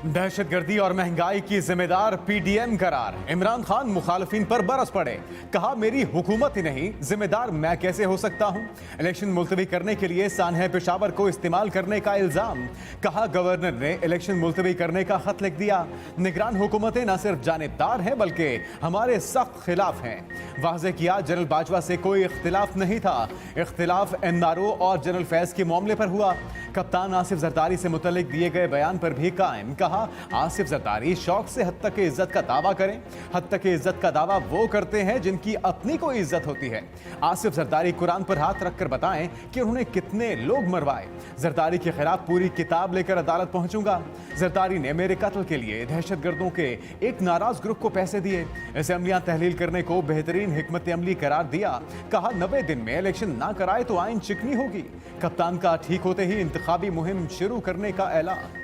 दहशतगर्दी और महंगाई की जिम्मेदार पीडीएम करार। इमरान खान मुखालिफिन पर बरस पड़े। कहा मेरी हुकूमत ही नहीं, जिम्मेदार मैं कैसे हो सकता हूं। इलेक्शन मुलतवी करने के लिए सानहे पेशावर को इस्तेमाल करने का इल्जाम। कहा गवर्नर ने इलेक्शन मुलतवी करने का खत लिख दिया। निगरान हुकूमतें न सिर्फ जानिबदार हैं बल्कि हमारे सख्त खिलाफ हैं। वाज़ेह किया जनरल बाजवा से कोई इख्तिलाफ नहीं था। इख्तिलाफ एमआरओ और जनरल फैज के मामले पर हुआ। कप्तान आसिफ जरदारी से मुतल्लिक दिए गए बयान पर भी कायम। कहा आसिफ जरदारी शौक से हद तक इज्जत का दावा करें। हद तक इज्जत का दावा वो करते हैं जिनकी अपनी कोई इज्जत होती है। आसिफ जरदारी कुरान पर हाथ रखकर बताएं कि उन्होंने कितने लोग मरवाए। जरदारी के खिलाफ पूरी किताब लेकर अदालत पहुंचूंगा। जरदारी ने मेरे कत्ल के लिए दहशतगर्दों के एक नाराज ग्रुप को पैसे दिए। असेंबलियां तहलील करने को बेहतरीन हिकमत अमली करार दिया। कहा 90 दिन में इलेक्शन ना कराए तो आइन चिकनी होगी। कप्तान का ठीक होते ही इंतखाबी मुहिम शुरू करने का ऐलान।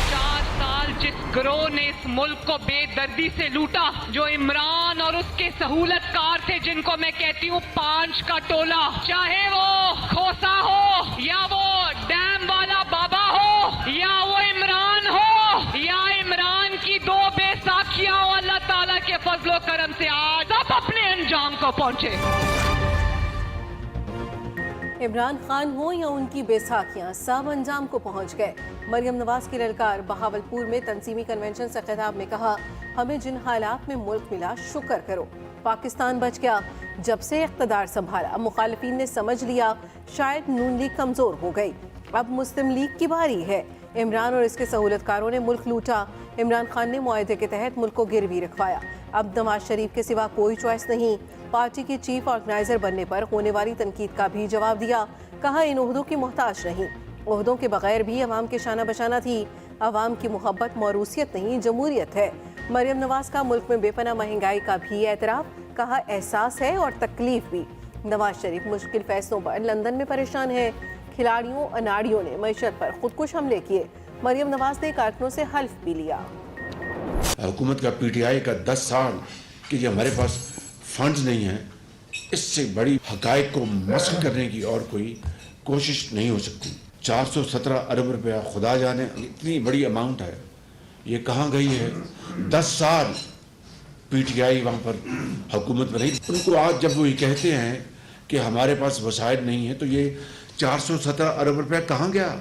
4 साल जिस गिरोह ने इस मुल्क को बेदर्दी से लूटा, जो इमरान और उसके सहूलतकार थे जिनको मैं कहती हूँ 5 का टोला, चाहे वो खोसा हो या वो डैम वाला बाबा हो या वो इमरान हो या इमरान की 2 बेसाखियां, अल्लाह ताला के फजलो करम से आज सब अपने अंजाम को पहुंचे। इमरान खान हो या उनकी बेसाखियां, सब अंजाम को पहुंच गए। मरियम नवाज की ललकार। बहावलपुर में तंजीमी कन्वेंशन से खिताब में कहा हमें जिन हालात में मुल्क मिला शुक्र करो। पाकिस्तान बच गया। जब से इख्तदार संभाला मुखालिफिन ने समझ लिया शायद नून लीग कमजोर हो गई। अब मुस्लिम लीग की बारी है। इमरान और इसके सहूलतकारों ने मुल्क लूटा। इमरान खान ने मुआहदे के तहत मुल्क को गिरवी रखवाया। अब नवाज शरीफ के सिवा कोई चॉइस नहीं। पार्टी के चीफ ऑर्गेनाइजर बनने पर होने वाली तनकीद का भी जवाब दिया। कहा इन ओहदों की मोहताज नहीं, ओहदों के बगैर भी अवाम के शाना बशाना थी। अवाम की मोहब्बत मौरूसियत नहीं, जमहूरियत है। मरियम नवाज का मुल्क में बेपना महंगाई का भी एतराफ। कहा एहसास है और तकलीफ भी। नवाज शरीफ मुश्किल फैसलों पर लंदन में परेशान है। खिलाड़ियों अनाड़ियों ने मईशत पर खुदकुश हमले किए। मरियम नवाज ने कारकुनों से हल्फ भी लिया। हुकूमत का पीटीआई का 10 साल कि ये हमारे पास फंड्स नहीं है, इससे बड़ी हकायक को मस्क करने की और कोई कोशिश नहीं हो सकती। 417 अरब रुपया, खुदा जाने इतनी बड़ी अमाउंट है, ये कहाँ गई है। 10 साल पीटीआई वहाँ पर हुकूमत में रही। उनको आज जब वो ये कहते हैं कि हमारे पास वसाइल नहीं है, तो ये 417 अरब रुपया कहाँ गया।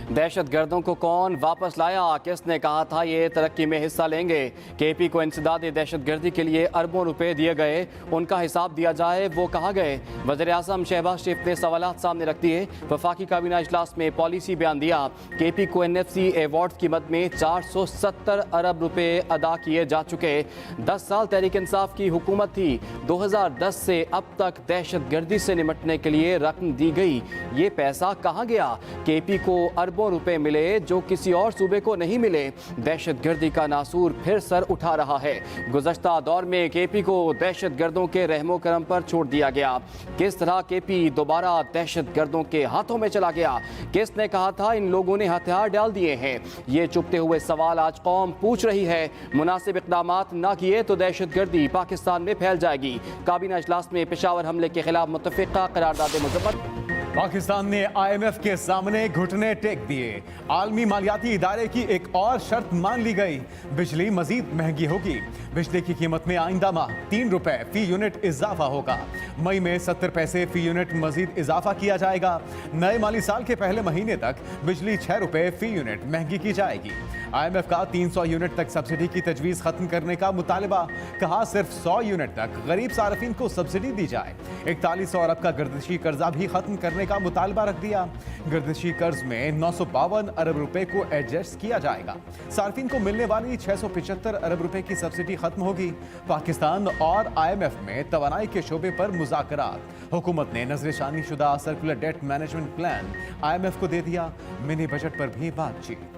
दहशतगर्दों को कौन वापस लाया, किसने कहा था ये तरक्की में हिस्सा लेंगे। केपी को इंसदाद दहशतगर्दी के लिए अरबों रुपए दिए गए, उनका हिसाब दिया जाए, वो कहाँ गए। वज़ीर आज़म शहबाज शरीफ ने सवालात सामने रख दिए। वफाकी काबीना इजलास में पॉलिसी बयान दिया। केपी को NFC अवार्ड की मद में 470 अरब रुपए अदा किए जा चुके। 10 साल तहरीक इंसाफ की हुकूमत थी। 2010 से अब तक दहशतगर्दी से निपटने के लिए रकम दी गई, ये पैसा कहाँ गया। केपी को अरबों रुपए मिले जो किसी और सूबे को नहीं मिले। दहशतगर्दी का नासूर फिर सर उठा रहा है। गुज़श्ता दौर में केपी को दहशतगर्दों के रहमो करम पर छोड़ दिया गया। किस तरह केपी दोबारा दहशतगर्दों के हाथों में चला गया। किसने कहा था इन लोगों ने हथियार डाल दिए हैं। ये चुपते हुए सवाल आज कौम पूछ रही है। मुनासिब इक़दामात ना किए तो दहशतगर्दी पाकिस्तान में फैल जाएगी। काबीना इजलास में पेशावर हमले के खिलाफ मुत्तफ़िक़ा करारदाद मुज़म्मत। पाकिस्तान ने IMF के सामने घुटने टेक दिए। आलमी मालियाती इदारे की एक और शर्त मान ली गई, बिजली मजीद महंगी होगी। बिजली की कीमत में आइंदा माह 3 रुपए फी यूनिट इजाफा होगा। मई में 70 पैसे फी यूनिट मजीद इजाफा किया जाएगा। नए माली साल के पहले महीने तक बिजली 6 रुपए फी यूनिट महंगी की जाएगी। IMF का 300 यूनिट तक सब्सिडी की तजवीज़ खत्म करने का मुतालबा। कहा सिर्फ 100 यूनिट तक गरीब सार्फिन को सब्सिडी दी जाए। 4100 अरब का गर्दिशी कर्जा भी खत्म करने का मुतालबा रख दिया। गर्दिशी कर्ज में 952 अरब रुपए को एडजस्ट किया जाएगा। सार्फिन को मिलने वाली 675 अरब रुपए की सब्सिडी खत्म होगी। पाकिस्तान और IMF में तवानाई के शोबे पर मुज़ाकरात। हुकूमत ने नजरसानी शुदा circular debt management plan IMF को दे दिया। मिनी बजट पर भी बातचीत।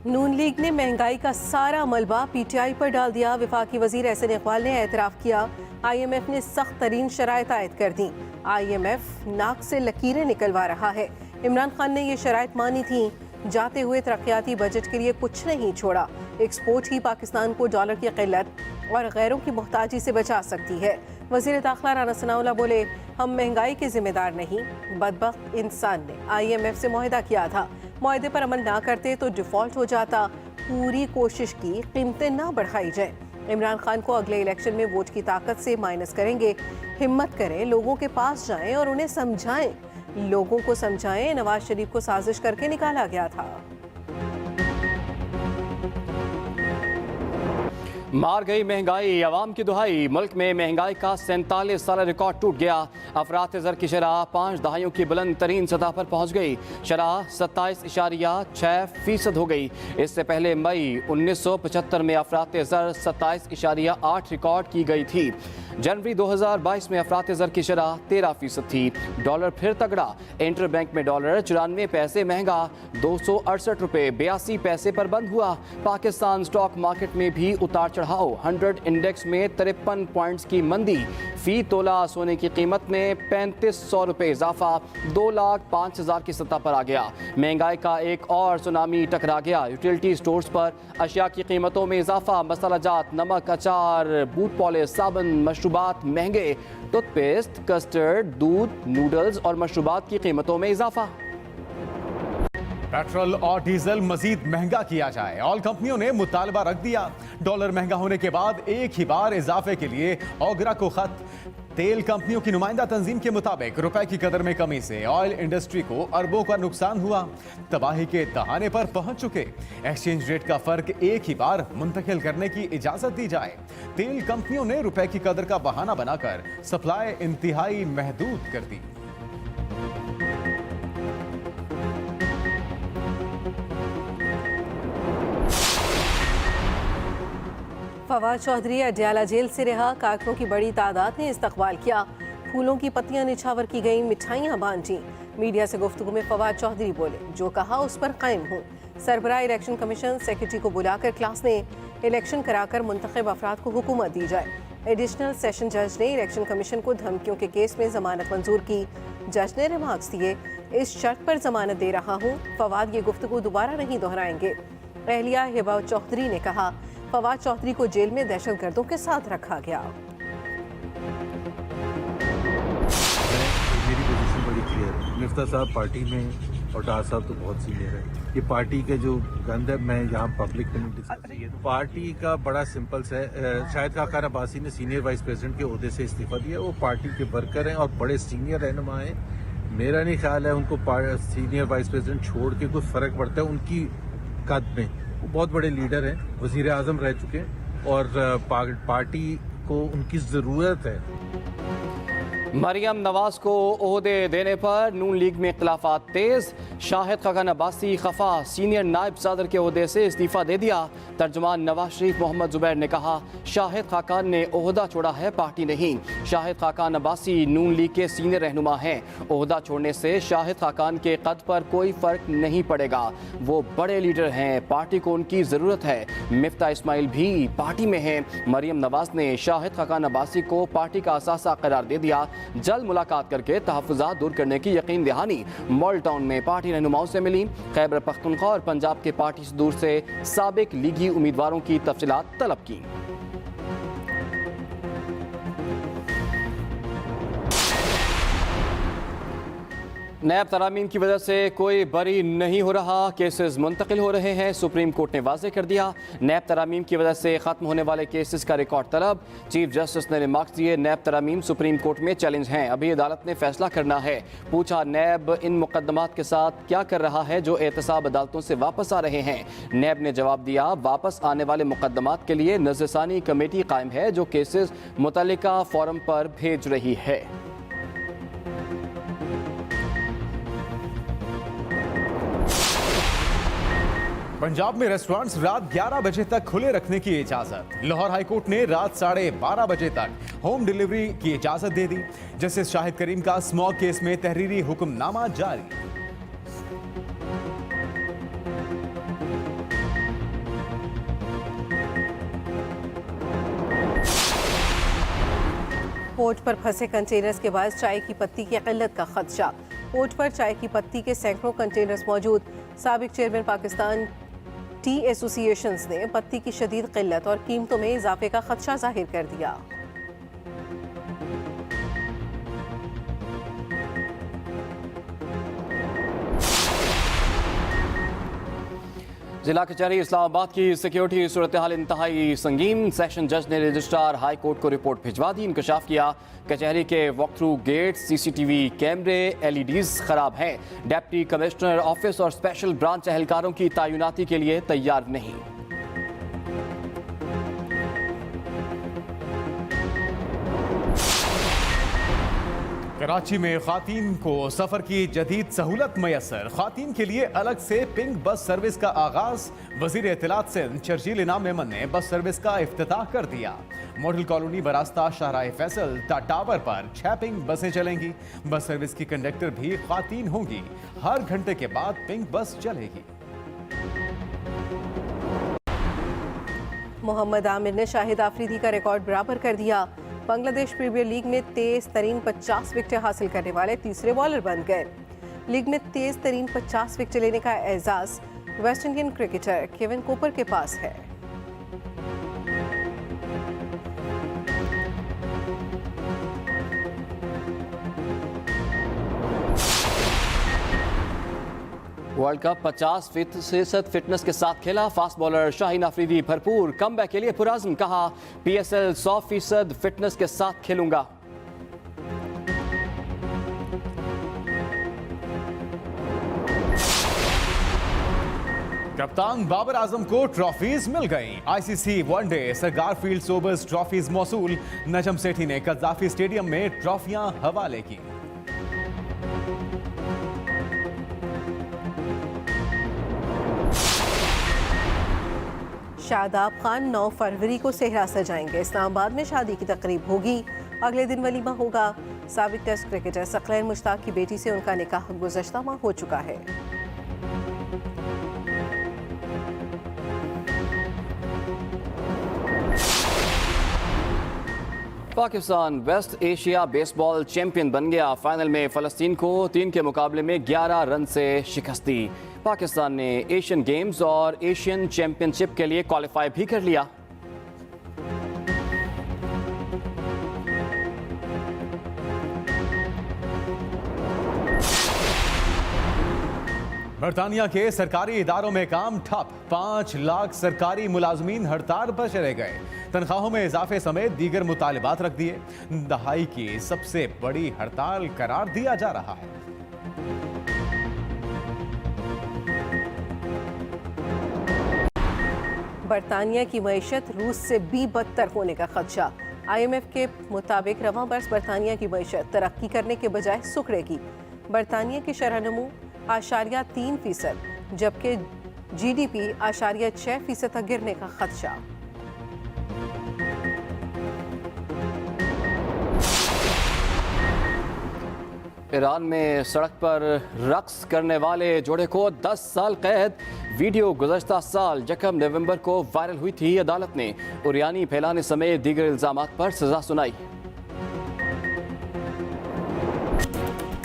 नून लीग ने महंगाई का सारा मलबा PTI पर डाल दिया। वफाकी वजीर एहसन इकबाल ने एतराफ़ किया IMF ने सख्त तरीन शराइत आयद कर दी। IMF नाक से लकीरें निकलवा रहा है। इमरान खान ने ये शराइत मानी थी। जाते हुए तरक्याती बजट के लिए कुछ नहीं छोड़ा। एक्सपोर्ट ही पाकिस्तान को डॉलर की किल्लत और गैरों की मोहताजी से बचा सकती है। वज़ीर दाखिला राना सनाउल्लाह बोले, हम महंगाई के जिम्मेदार नहीं, बदबख्त इंसान ने IMF से मुआहदा किया था, मुआहदे पर अमल ना करते तो डिफॉल्ट हो जाता। पूरी कोशिश की कीमतें ना बढ़ाई जाए। इमरान खान को अगले इलेक्शन में वोट की ताकत से माइनस करेंगे। हिम्मत करें, लोगों के पास जाएं और उन्हें समझाएं। लोगों को समझाएं, नवाज शरीफ को साजिश करके निकाला गया था। मार गई महंगाई, आवाम की दुहाई। मुल्क में महंगाई का 47 साल रिकॉर्ड टूट गया। अफरात ज़र की शरह 5 दहाइयों की बुलंद तरीन सतह पर पहुँच गई। शरह 27.6% हो गई। इससे पहले मई 1975 में अफरात ज़र 27.8 रिकॉर्ड की गई थी। जनवरी 2022 में अफरात ज़र की शरह 13% थी। डॉलर फिर तगड़ा। इंटर बैंक में डॉलर 94 पैसे महंगा 268 रुपये 82 पैसे पर बंद हुआ। पाकिस्तान स्टॉक मार्केट में भी उतार चढ़ाव। 100 इंडेक्स में 53 पॉइंट्स की मंदी। फी तोला सोने की कीमत में 3500 रुपये इजाफा 2,05,000 की सतह पर आ गया। महंगाई का एक और सुनामी टकरा गया। यूटिलिटी स्टोर्स पर अशिया की कीमतों में इजाफा। मसाला जात, नमक, अचार, बूट पॉलिश, साबुन, मशरूबात महंगे। टूथपेस्ट, कस्टर्ड, दूध, नूडल्स और मशरूबात की कीमतों में इजाफा। पेट्रोल और डीजल मजीद महंगा किया जाए। ऑयल कंपनियों ने मुतालबा रख दिया। डॉलर महंगा होने के बाद एक ही बार इजाफे के लिए ओगरा को खत। तेल कंपनियों की नुमाइंदा तंजीम के मुताबिक रुपए की कदर में कमी से ऑयल इंडस्ट्री को अरबों का नुकसान हुआ। तबाही के दहाने पर पहुंच चुके। एक्सचेंज रेट का फर्क एक ही बार मुंतकिल करने की इजाजत दी जाए। तेल कंपनियों ने रुपए की कदर का बहाना बनाकर सप्लाई इंतहाई महदूद कर दी। फवाद चौधरी अडयाला जेल से रिहा। कारकुनों की बड़ी तादाद ने इस्तकबाल किया। फूलों की पत्तियां निछावर की गईं, मिठाइयां बांटी। मीडिया से गुफ्तगू में फवाद चौधरी बोले, जो कहा उस पर कायम हूँ। सरबराह इलेक्शन कमीशन सेक्रेटरी को बुलाकर क्लास ने इलेक्शन कराकर मुंतखब अफराद को हुकूमत दी जाए। एडिशनल सेशन जज ने इलेक्शन कमीशन को धमकियों के केस में जमानत मंजूर की। जज ने रिमार्क्स दिए, इस शर्त पर जमानत दे रहा हूँ, फवाद ये गुफ्तगू दोबारा नहीं दोहराएंगे। एहलिया हिबा चौधरी ने कहा, फवाद चौधरी को जेल में दहशतगर्दों के साथ रखा गया। मेरी पोजीशन बड़ी क्लियर है। मिफ्ता साहब पार्टी में और डार साहब तो बहुत सीनियर है। ये पार्टी के जो गंद है, मैं यहाँ पब्लिक में डिस्कस। पार्टी का बड़ा सिंपल है। शाहिद खान अब्बासी ने सीनियर वाइस प्रेसिडेंट के ओहदे से इस्तीफा दिया। वो पार्टी के वर्कर हैं और बड़े सीनियर रहनुमा हैं। मेरा नहीं ख्याल है उनको सीनियर वाइस प्रेसिडेंट छोड़ के कुछ फर्क पड़ता है उनकी कद में। वो बहुत बड़े लीडर हैं, वजीर आजम रह चुके हैं और पार्टी को उनकी ज़रूरत है। मरियम नवाज को ओहदे देने पर नून लीग में इख्तिलाफात तेज। शाहिद खाकान अब्बासी खफा, सीनियर नायब सदर के ओहदे से इस्तीफा दे दिया। तर्जुमान नवाज शरीफ मोहम्मद जुबैर ने कहा, शाहिद खाकान ने ओहदा छोड़ा है, पार्टी नहीं। शाहिद खाकान अब्बासी नून लीग के सीनियर रहनुमा हैं। ओहदा छोड़ने से शाहिद खाकान के कद पर कोई फर्क नहीं पड़ेगा। वो बड़े लीडर हैं, पार्टी को उनकी ज़रूरत है। मिफ्ता इस्माइल भी पार्टी में हैं। मरियम नवाज ने शाहिद खाकान अब्बासी को पार्टी का असासा करार दे दिया। जल्द मुलाकात करके तहफ़्फ़ुज़ात दूर करने की यकीन दहानी। मॉल टाउन में पार्टी रहनुमाओं से मिली। खैबर पख्तूनख्वा और पंजाब के पार्टी से दूर से साबिक लीगी उम्मीदवारों की तफसीलात तलब की। नैब तरामीम की वजह से कोई बरी नहीं हो रहा, केसेस मुंतकिल हो रहे हैं। सुप्रीम कोर्ट ने वाज़ेह कर दिया, नैब तरामीम की वजह से ख़त्म होने वाले केसेस का रिकॉर्ड तलब। चीफ जस्टिस ने रिमार्क्स दिए, नैब तरामीम सुप्रीम कोर्ट में चैलेंज हैं, अभी अदालत ने फैसला करना है। पूछा, नैब इन मुकदमात के साथ क्या कर रहा है जो एहतसाब अदालतों से वापस आ रहे हैं। नैब ने जवाब दिया, वापस आने वाले मुकदमात के लिए नज़रसानी कमेटी कायम है जो केसेस मुतल्लिका फोरम पर भेज रही है। पंजाब में रेस्टोरेंट्स रात 11 बजे तक खुले रखने की इजाजत। लाहौर हाईकोर्ट ने रात 12:30 बजे तक होम डिलीवरी की इजाजत दे दी। जस्टिस शाहिद करीम का स्मॉग केस में तहरीरी हुक्मनामा जारी। पोर्ट पर फंसे कंटेनर्स के बाद चाय की पत्ती की किल्लत का खदशा। पोर्ट पर चाय की पत्ती के सैकड़ों कंटेनर्स मौजूद। साबिक चेयरमैन पाकिस्तान टी एसोसिएशंस ने पत्ती की शदीद किल्लत और कीमतों में इजाफे का खदशा जाहिर कर दिया। जिला कचहरी इस्लामाबाद की सिक्योरिटी सूरत हाल इंतहाई संगीन। सेशन जज ने रजिस्ट्रार हाई कोर्ट को रिपोर्ट भिजवा दी। इंकशाफ किया कचहरी के वॉक थ्रू गेट, सीसीटीवी कैमरे, एलईडीज खराब हैं। डिप्टी कमिश्नर ऑफिस और स्पेशल ब्रांच एहलकारों की तैनाती के लिए तैयार नहीं। कराची में खातीन को सफर की जदीद सहूलत मैसर। खातीन के लिए अलग से पिंक बस सर्विस का आगाज। वजीर इत्तलात सिंध शर्जील इनाम मेमन ने बस सर्विस का इफ्तिताह कर दिया। मॉडल कॉलोनी बरास्ता शाहराह फैसल टावर पर 6 पिंक बसें चलेंगी। बस सर्विस की कंडक्टर भी खातीन होंगी। हर घंटे के बाद पिंक बस चलेगी। मोहम्मद आमिर ने शाहिद आफरीदी का रिकॉर्ड बराबर कर दिया। बांग्लादेश प्रीमियर लीग में तेज तरीन 50 विकेटें हासिल करने वाले तीसरे बॉलर बन गए। लीग में तेज तरीन 50 विकेट लेने का एजाज West Indian cricketer Kevin Cooper के पास है। वर्ल्ड कप 50% फिटनेस के साथ खेला। फास्ट बॉलर शाहीन आफरीदी भरपूर कमबैक के लिए पुराज़्म। कहा PSL 100% फिटनेस के साथ खेलूंगा। कप्तान बाबर आजम को ट्रॉफीज मिल गई। ICC वनडे सरगार फील्ड सोबर्स ट्रॉफीज मौसूल। नजम सेठी ने कज़ाफी स्टेडियम में ट्रॉफियां हवाले की। शादाब खान 9 फरवरी को सेहरा सजाएंगे। इस्लामाबाद में शादी की तकरीब होगी। अगले दिन वलीमा होगा। साबिक टेस्ट क्रिकेटर सकलैन मुश्ताक की बेटी से उनका निकाह गुज़श्ता माह हो चुका है। Pakistan West Asia baseball champion बन गया। फाइनल में फ़लस्तीन को 3 के मुकाबले में 11 रन से शिकस्त दी। पाकिस्तान ने एशियन गेम्स और एशियन चैंपियनशिप के लिए क्वालिफाई भी कर लिया। बरतानिया के सरकारी इदारों में काम ठप। 5 लाख सरकारी मुलाजमीन हड़ताल पर चले गए। तनख्वाहों में इजाफे समेत दीगर मुतालिबात रख दिए। दहाई की सबसे बड़ी हड़ताल करार दिया जा रहा है। बरतानिया की मईशत रूस से भी बदतर होने का खदशा। IMF के मुताबिक रवां बरस बरतानिया की मईशत तरक्की करने के बजाय सुखड़ेगी। बरतानिया की शरह-ए-नमू 3%, जबकि GDP 6% तक गिरने का खदशा। ईरान में सड़क पर रक्स करने वाले जोड़े को 10 साल कैद। वीडियो गुज़श्ता साल 1 नवंबर को वायरल हुई थी। अदालत ने उरियानी फैलाने समेत दीगर इल्जामात पर सजा सुनाई।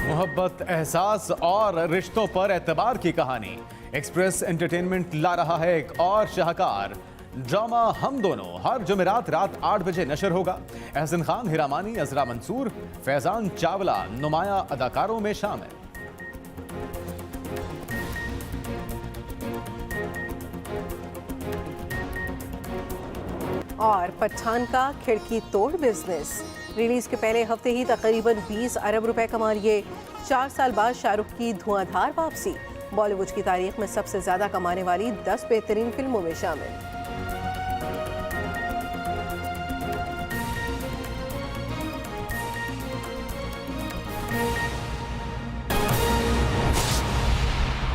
मोहब्बत, एहसास और रिश्तों पर एतबार की कहानी। एक्सप्रेस एंटरटेनमेंट ला रहा है एक और शाहकार ड्रामा हम दोनों। हर जुमेरात रात 8 बजे नशर होगा। एहसन खान, हिरामानी, अजरा मंसूर, फैजान चावला नुमाया अदाकारों में शामिल। और पठान का खिड़की तोड़ बिजनेस। रिलीज के पहले हफ्ते ही तकरीबन 20 अरब रुपए कमा लिए। 4 साल बाद शाहरुख की धुआंधार वापसी। बॉलीवुड की तारीख में सबसे ज्यादा कमाने वाली 10 बेहतरीन फिल्मों में शामिल।